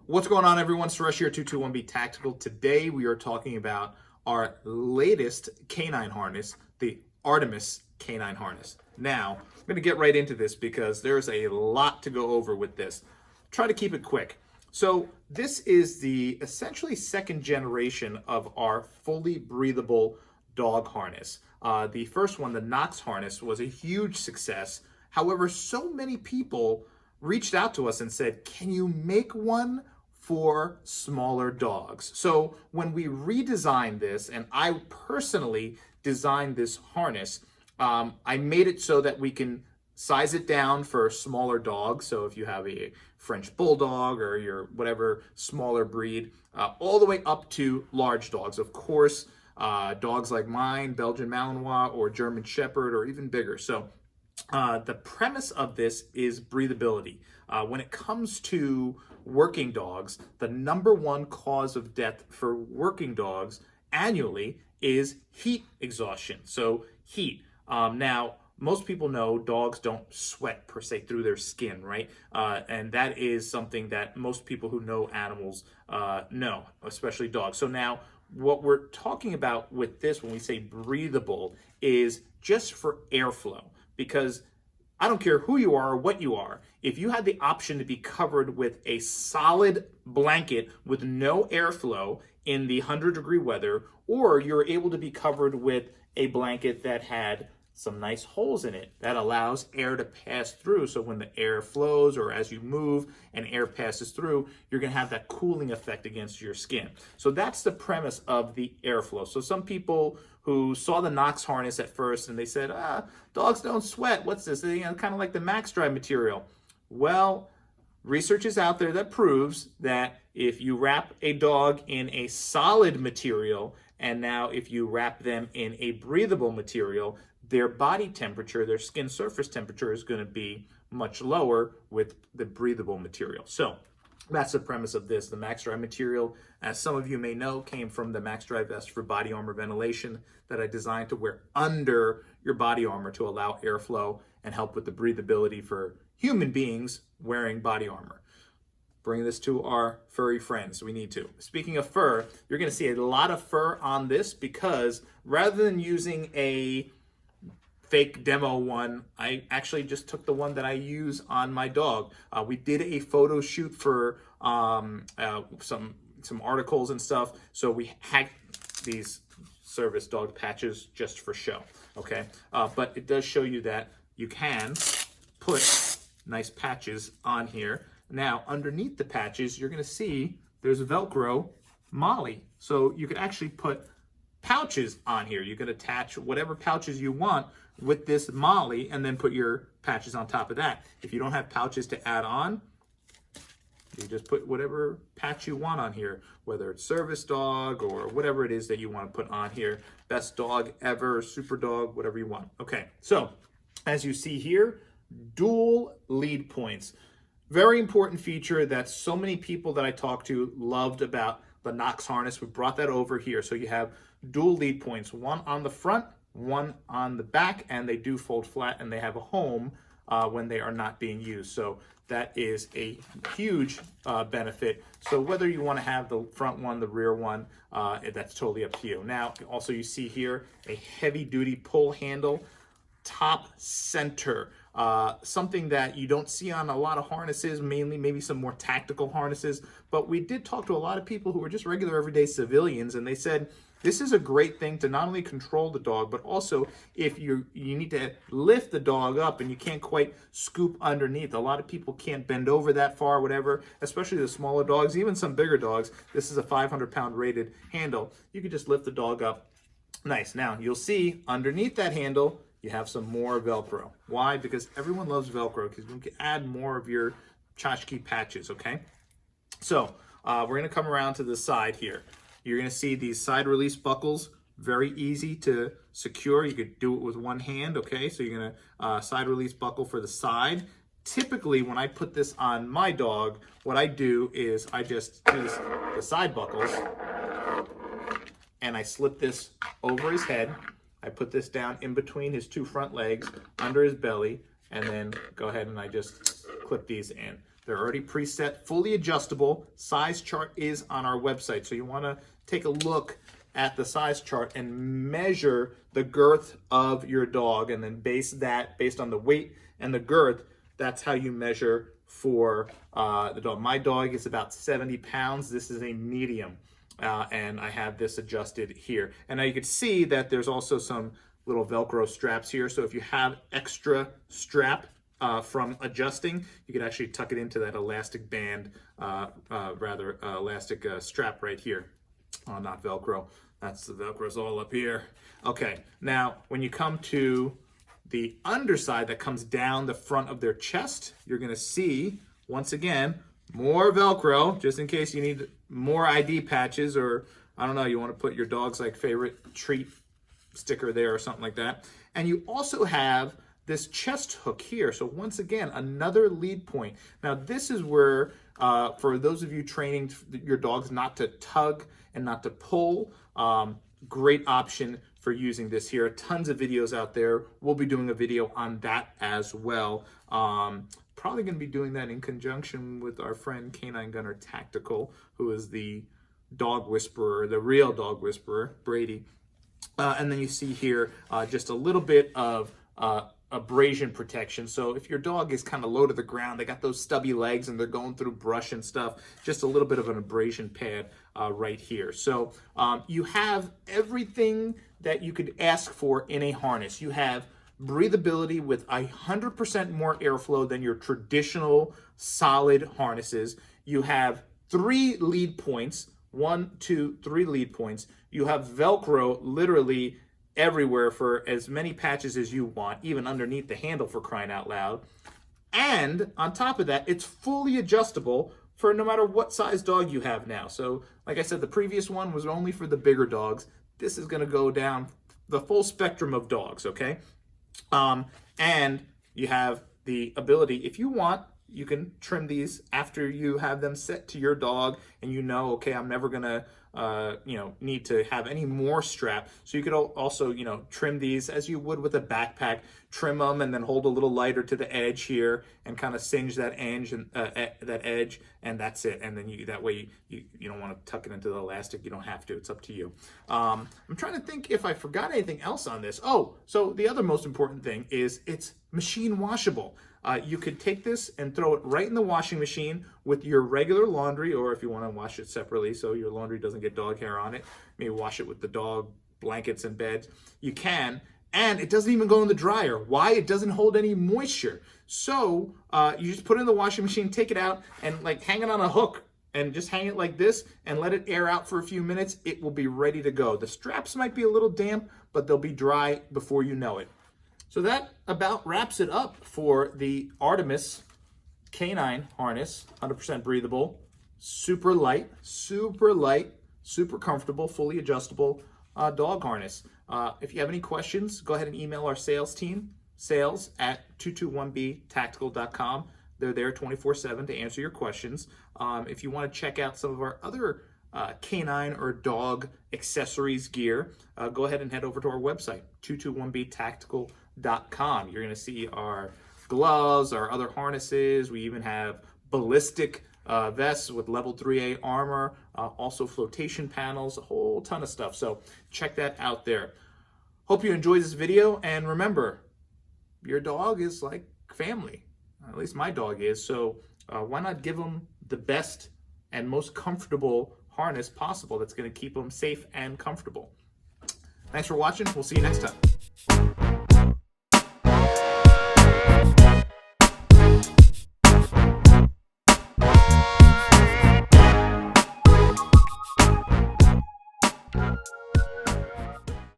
What's going on, everyone? Suresh here, 221B Tactical. Today we are talking about our latest canine harness, the Artemis canine harness. Now, I'm going to get right into this because there's a lot to go over with this. Try to keep it quick. So this is the essentially second generation of our fully breathable dog harness. The first one, the Knox harness, was a huge success. However, so many people reached out to us and said, can you make one for smaller dogs? So when we redesigned this, and I personally designed this harness, I made it so that we can size it down for smaller dogs. So if you have a French Bulldog or your whatever smaller breed, all the way up to large dogs. Of course, dogs like mine, Belgian Malinois or German Shepherd, or even bigger. So the premise of this is breathability. When it comes to working dogs, the number one cause of death for working dogs annually is heat exhaustion. So heat. Now, most people know dogs don't sweat per se through their skin, right? And that is something that most people who know animals know, especially dogs. So now what we're talking about with this when we say breathable is just for airflow. Because I don't care who you are or what you are, if you had the option to be covered with a solid blanket with no airflow in the 100-degree weather, or you're able to be covered with a blanket that had some nice holes in it that allows air to pass through, so when the air flows or as you move and air passes through, you're going to have that cooling effect against your skin. So that's the premise of the airflow. So some people who saw the Knox harness at first and they said, dogs don't sweat, what's this? Kind of like the Max Dry material. Well, research is out there that proves that if you wrap a dog in a solid material, and now if you wrap them in a breathable material, their body temperature, their skin surface temperature is going to be much lower with the breathable material. So that's the premise of this. The Max Dry material, as some of you may know, came from the Max Dry vest for body armor ventilation that I designed to wear under your body armor to allow airflow and help with the breathability for human beings wearing body armor. Bring this to our furry friends. We need to. Speaking of fur, you're going to see a lot of fur on this because rather than using a fake demo one, I actually just took the one that I use on my dog. We did a photo shoot for some articles and stuff, so we had these service dog patches just for show, okay? But it does show you that you can put nice patches on here. Now, underneath the patches, you're gonna see there's a Velcro molly, so you can actually put pouches on here. You can attach whatever pouches you want with this molly and then put your patches on top of that. If you don't have pouches to add on, you just put whatever patch you want on here, whether it's service dog or whatever it is that you want to put on here. Best dog ever, super dog, whatever you want. Okay, so as you see here, dual lead points. Very important feature that so many people that I talked to loved about the Knox harness. We brought that over here. So you have dual lead points, one on the front, one on the back, and they do fold flat and they have a home when they are not being used. So that is a huge benefit. So whether you want to have the front one, the rear one, that's totally up to you. Now, also you see here a heavy duty pull handle, top center. Something that you don't see on a lot of harnesses, mainly maybe some more tactical harnesses, but we did talk to a lot of people who were just regular everyday civilians, and they said this is a great thing to not only control the dog, but also if you need to lift the dog up and you can't quite scoop underneath. A lot of people can't bend over that far, whatever, especially the smaller dogs, even some bigger dogs. This is a 500-pound rated handle. You can just lift the dog up. Nice. Now, you'll see underneath that handle, you have some more Velcro. Why? Because everyone loves Velcro because you can add more of your tchotchke patches, okay? So we're going to come around to the side here. You're going to see these side release buckles, very easy to secure. You could do it with one hand, okay? So you're going to side release buckle for the side. Typically, when I put this on my dog, what I do is I just use the side buckles and I slip this over his head. I put this down in between his two front legs, under his belly, and then go ahead and I just clip these in. They're already preset, fully adjustable. Size chart is on our website. So you want to take a look at the size chart and measure the girth of your dog, and then based on the weight and the girth, that's how you measure for the dog. My dog is about 70 pounds. This is a medium, and I have this adjusted here. And now you can see that there's also some little Velcro straps here. So if you have extra strap from adjusting, you can actually tuck it into that elastic band, elastic strap right here. Oh, not Velcro. That's the Velcro's all up here. Okay, now when you come to the underside that comes down the front of their chest, you're gonna see, once again, more Velcro, just in case you need more ID patches, or I don't know, you wanna put your dog's like favorite treat sticker there or something like that. And you also have this chest hook here. So once again, another lead point. Now this is where, for those of you training your dogs not to tug and not to pull, great option for using this here. Tons of videos out there. We'll be doing a video on that as well. Probably going to be doing that in conjunction with our friend Canine Gunner Tactical, who is the dog whisperer, the real dog whisperer, Brady. And then you see here just a little bit of abrasion protection. So if your dog is kind of low to the ground, they got those stubby legs and they're going through brush and stuff, just a little bit of an abrasion pad right here. So you have everything that you could ask for in a harness. You have breathability with 100% more airflow than your traditional solid harnesses. You have 3 lead points, 1, 2, 3 lead points. You have Velcro literally everywhere for as many patches as you want, even underneath the handle, for crying out loud. And on top of that, it's fully adjustable for no matter what size dog you have now. So like I said, the previous one was only for the bigger dogs. This is going to go down the full spectrum of dogs, okay? And you have the ability, if you want, you can trim these after you have them set to your dog and you know, okay, I'm never gonna need to have any more strap. So you could also, trim these as you would with a backpack, trim them and then hold a little lighter to the edge here and kind of singe that edge, and that's it. And then that way you don't want to tuck it into the elastic. You don't have to. It's up to you. I'm trying to think if I forgot anything else on this. Oh, so the other most important thing is it's machine washable. You could take this and throw it right in the washing machine with your regular laundry, or if you want to wash it separately so your laundry doesn't get dog hair on it, maybe wash it with the dog blankets and beds, you can. And it doesn't even go in the dryer. Why? It doesn't hold any moisture. So you just put it in the washing machine, take it out, and like hang it on a hook and just hang it like this and let it air out for a few minutes. It will be ready to go. The straps might be a little damp, but they'll be dry before you know it. So that about wraps it up for the Artemis Canine harness, 100% breathable, super light, super comfortable, fully adjustable dog harness. If you have any questions, go ahead and email our sales team, sales@221btactical.com. They're there 24/7 to answer your questions. If you want to check out some of our other canine or dog accessories gear, go ahead and head over to our website, 221btactical.com. You're going to see our gloves, our other harnesses. We even have ballistic vests with level 3A armor, also flotation panels, a whole ton of stuff. So check that out there. Hope you enjoyed this video, and remember, your dog is like family. At least my dog is. So why not give them the best and most comfortable harness possible that's going to keep them safe and comfortable. Thanks for watching. We'll see you next time.